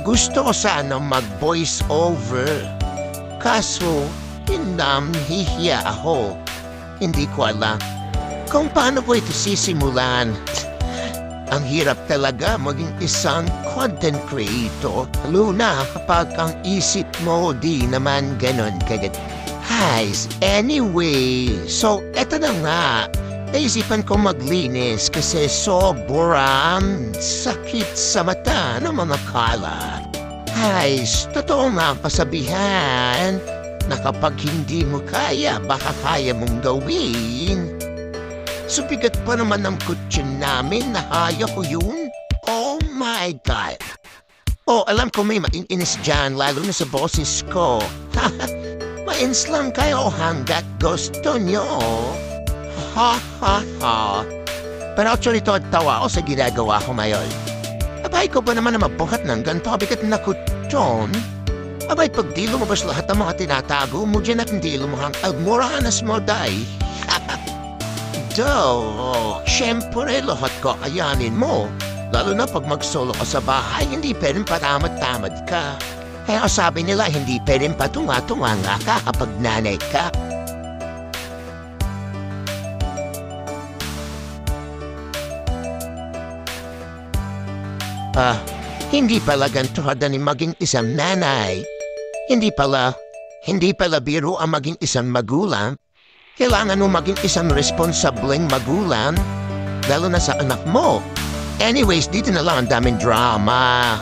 Gusto ko sana mag-voice over. Kaso, hihiya ako. Hindi ko alam kung paano ko ito sisimulan. Ang hirap talaga maging isang content creator. Lalo na kapag ang isip mo di naman ganon kagad. Anyway, so eto na nga. Naisipan ko maglinis kasi sobrang sakit sa mata ng mga kalat. Totoo nga ang pasabihan na kapag hindi mo kaya, baka kaya mong gawin. Subigat pa naman ang kutsyon namin, nahaya ko yun. Oh my God! Oh, alam ko may mainis dyan, lalo na sa boses ko. Mains lang kayo hanggat gusto nyo. Pero actually tawa ako sa ginagawa ko ngayon. Abay ko ba naman na mabuhat ng ganito bigat na kutsyon? Abay pag di lumabas lahat ng mga tinatago mo dyan at hindi lumahang almoranas mo day. Siyempre lahat kakayanin mo. Lalo na pag mag-solo ka sa bahay, hindi pwedeng patamad-tamad ka. Kaya sabi nila hindi pwedeng patunga-tunga nga ka kapag nanay ka. Hindi pala ganito ni maging isang nanay. Hindi pala biro ang maging isang magulang. Kailangan mo maging isang responsableng magulang, lalo na sa anak mo. Anyways, dito na lang ang daming drama.